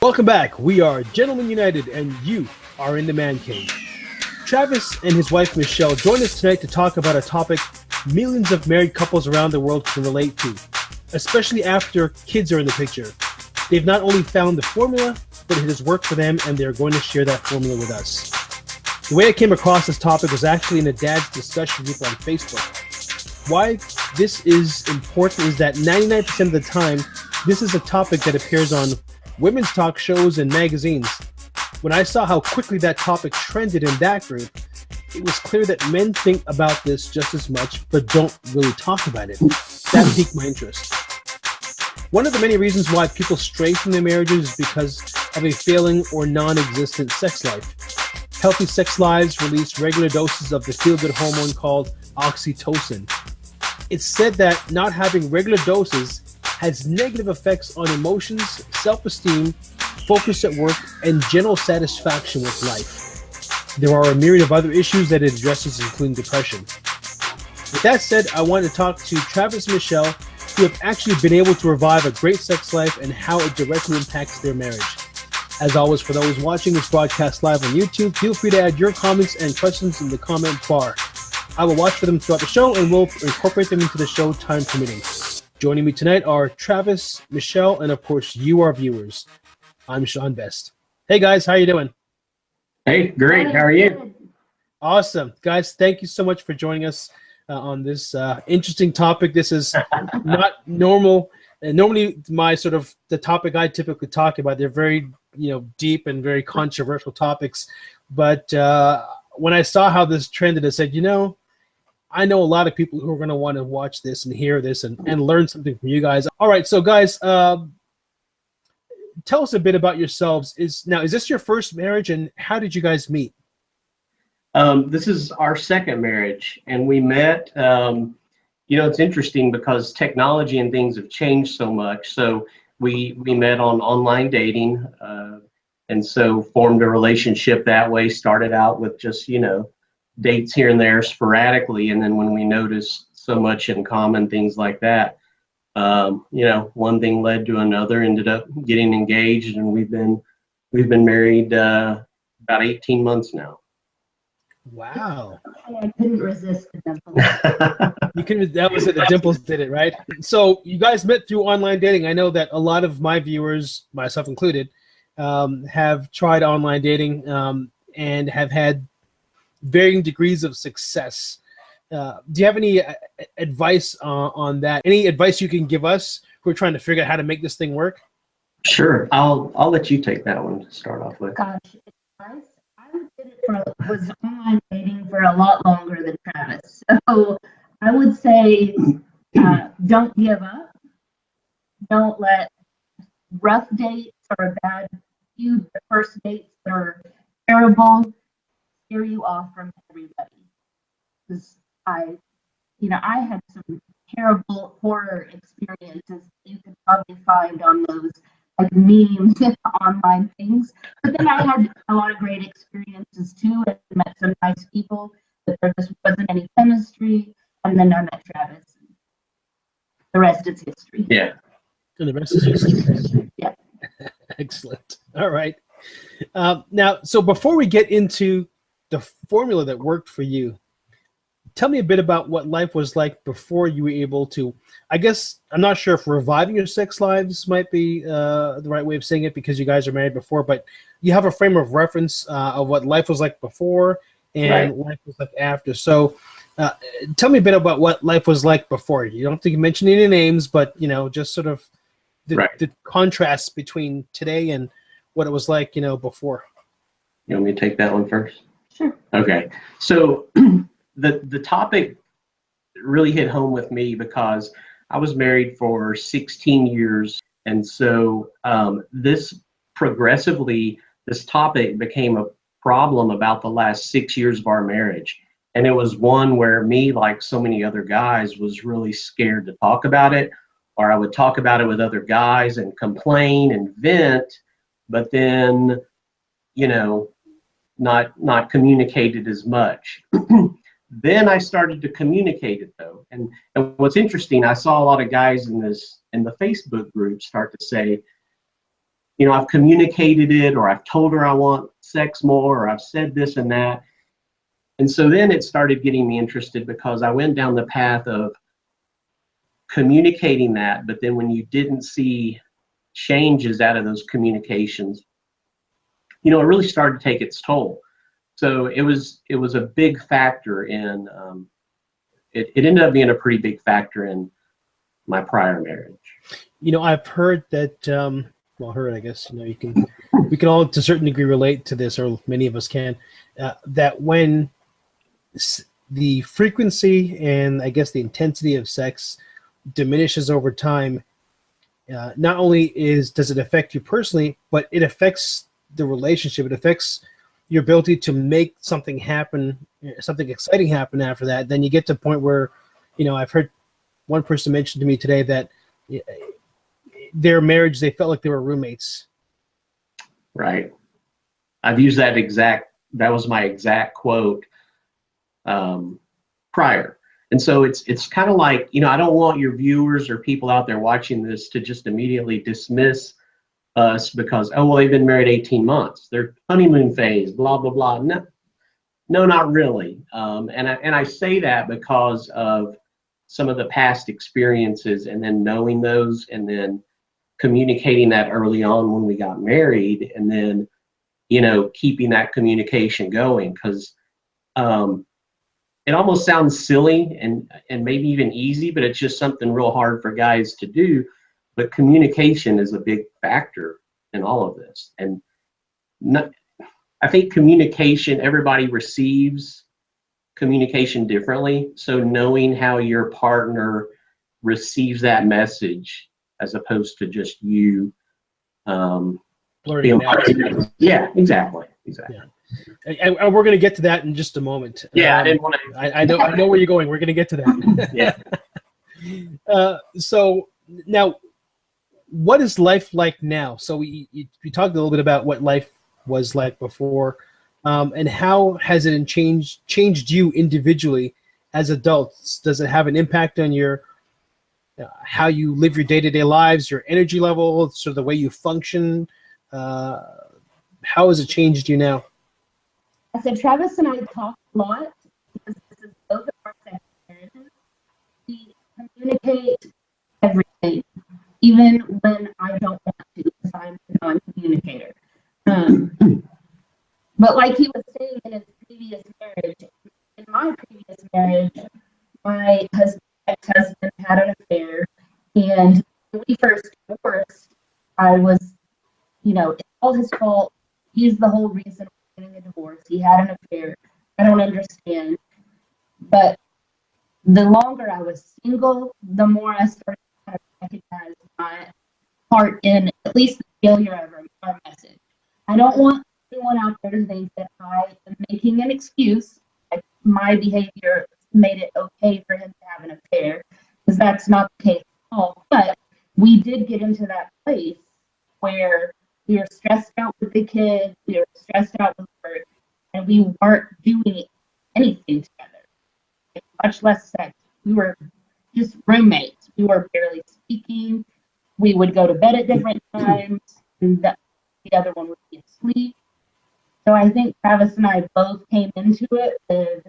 Welcome back. We are Gentlemen United, and you are in the Man Cave. Travis and his wife Michelle join us tonight to talk about a topic millions of married couples around the world can relate to, especially after kids are in the picture. They've not only found the formula, but it has worked for them, and they're going to share that formula with us. The way I came across this topic was actually in a dad's discussion group on Facebook. Why this is important is that 99% of the time, this is a topic that appears on women's talk shows and magazines. When I saw how quickly that topic trended in that group, it was clear that men think about this just as much, but don't really talk about it. That piqued my interest. One of the many reasons why people stray from their marriages is because of a failing or non-existent sex life. Healthy sex lives release regular doses of the feel-good hormone called oxytocin. It's said that not having regular doses has negative effects on emotions, self-esteem, focus at work, and general satisfaction with life. There are a myriad of other issues that it addresses, including depression. With that said, I want to talk to Travis and Michelle, who have actually been able to revive a great sex life and how it directly impacts their marriage. As always, for those watching this broadcast live on YouTube, feel free to add your comments and questions in the comment bar. I will watch for them throughout the show, and we'll incorporate them into the show, time permitting. Joining me tonight are Travis, Michelle, and of course, you, our viewers. I'm Sean Best. Hey guys, how you doing? Hey, great. How are you? Awesome. Guys, thank you so much for joining us on this interesting topic. This is not normal. Normally, the topic I typically talk about, they're very, deep and very controversial topics. But when I saw how this trended, I said, I know a lot of people who are going to want to watch this and hear this and learn something from you guys. All right, so guys, tell us a bit about yourselves. Is this your first marriage, and how did you guys meet? This is our second marriage, and we met. It's interesting because technology and things have changed so much. So we met on online dating, and so formed a relationship that way. Started out with just dates here and there sporadically, and then when we noticed so much in common, things like that, one thing led to another. Ended up getting engaged, and we've been married about 18 months now. Wow! I couldn't resist the dimples. That was it. The dimples did it, right? So you guys met through online dating. I know that a lot of my viewers, myself included, have tried online dating and have had varying degrees of success. Do you have any advice on that? Any advice you can give us who are trying to figure out how to make this thing work? Sure. I'll let you take that one to start off with. Gosh, advice? Was online dating for a lot longer than Travis. So I would say don't give up. Don't let rough dates or bad first dates that are terrible scare you off from everybody. Because I had some terrible horror experiences you could probably find on those like memes and online things. But then I had a lot of great experiences too, and met some nice people, but there just wasn't any chemistry. And then I met Travis. The rest is history. Yeah. And the rest is history. Yeah. Excellent. All right. Now, so before we get into the formula that worked for you, tell me a bit about what life was like before you were able to, I guess, I'm not sure if reviving your sex lives might be the right way of saying it because you guys are married before, but you have a frame of reference of what life was like before and life was like after. So tell me a bit about what life was like before. You don't have to mention any names, but, just sort of the contrast between today and what it was like, before. You want me to take that one first? Sure. Okay. So the topic really hit home with me because I was married for 16 years. And so this topic became a problem about the last 6 years of our marriage. And it was one where me, like so many other guys, was really scared to talk about it, or I would talk about it with other guys and complain and vent, but then, not communicated as much. Then I started to communicate it though. And what's interesting, I saw a lot of guys in the Facebook group start to say, I've communicated it, or I've told her I want sex more, or I've said this and that. And so then it started getting me interested, because I went down the path of communicating that, but then when you didn't see changes out of those communications, it really started to take its toll. So it was a big factor in, it ended up being a pretty big factor in my prior marriage. I've heard that, I guess, we can all to a certain degree relate to this, or many of us can, that when the frequency and I guess the intensity of sex diminishes over time, not only does it affect you personally, but it affects the relationship. It affects your ability to make something happen, something exciting happen after that. Then you get to a point where, I've heard one person mention to me today that their marriage, they felt like they were roommates. Right. I've used that was my exact quote prior. And so it's kind of like, I don't want your viewers or people out there watching this to just immediately dismiss us because, they've been married 18 months. They're honeymoon phase, blah, blah, blah. No, not really. And I say that because of some of the past experiences, and then knowing those, and then communicating that early on when we got married, and then, keeping that communication going, because it almost sounds silly and maybe even easy, but it's just something real hard for guys to do. But communication is a big factor in all of this. And I think communication, everybody receives communication differently. So knowing how your partner receives that message, as opposed to just you blurting it out. Yeah, exactly. Yeah. And we're going to get to that in just a moment. Yeah, I didn't want to. I know where you're going. We're going to get to that. Yeah. So now, what is life like now? So we talked a little bit about what life was like before, and how has it changed you individually as adults? Does it have an impact on your how you live your day-to-day lives, your energy level, sort of the way you function? How has it changed you now? So Travis and I talk a lot, because this is both of our second marriages. We communicate everything, even when I don't want to, because I'm a non-communicator. But like he was saying, in his previous marriage, in my previous marriage, my ex-husband had an affair, and when we first divorced, I was, it's all his fault. He's the whole reason we're getting a divorce. He had an affair. I don't understand. But the longer I was single, the more I started to kind of recognize my part in at least the failure of our message. I don't want anyone out there to think that I am making an excuse, like my behavior made it okay for him to have an affair, because that's not the case at all. But we did get into that place where we were stressed out with the kids, we were stressed out with work, and we weren't doing anything together, much less sex. We were just roommates. We were barely speaking. We would go to bed at different times, and the other one would be asleep. So I think Travis and I both came into it with,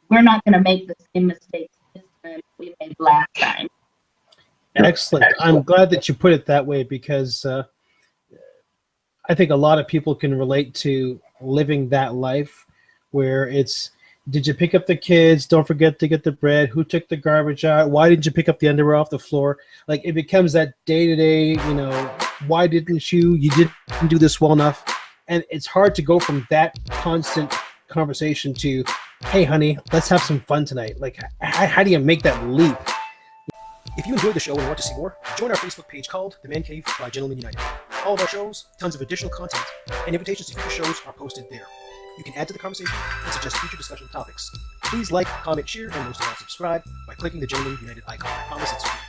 we're not going to make the same mistakes this time we made last time. Excellent. I'm glad that you put it that way, because I think a lot of people can relate to living that life where it's, did you pick up the kids? Don't forget to get the bread. Who took the garbage out? Why didn't you pick up the underwear off the floor? Like, it becomes that day-to-day, why didn't you? You didn't do this well enough. And it's hard to go from that constant conversation to, hey, honey, let's have some fun tonight. Like, how do you make that leap? If you enjoyed the show and want to see more, join our Facebook page called The Man Cave by Gentlemen United. All of our shows, tons of additional content, and invitations to future shows are posted there. You can add to the conversation and suggest future discussion topics. Please like, comment, share, and most of all, subscribe by clicking the Gentlemen United icon. I promise it's free.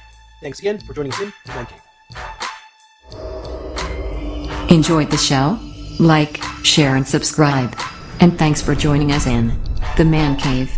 Thanks again for joining us in The Man Cave. Enjoyed the show? Like, share, and subscribe. And thanks for joining us in The Man Cave.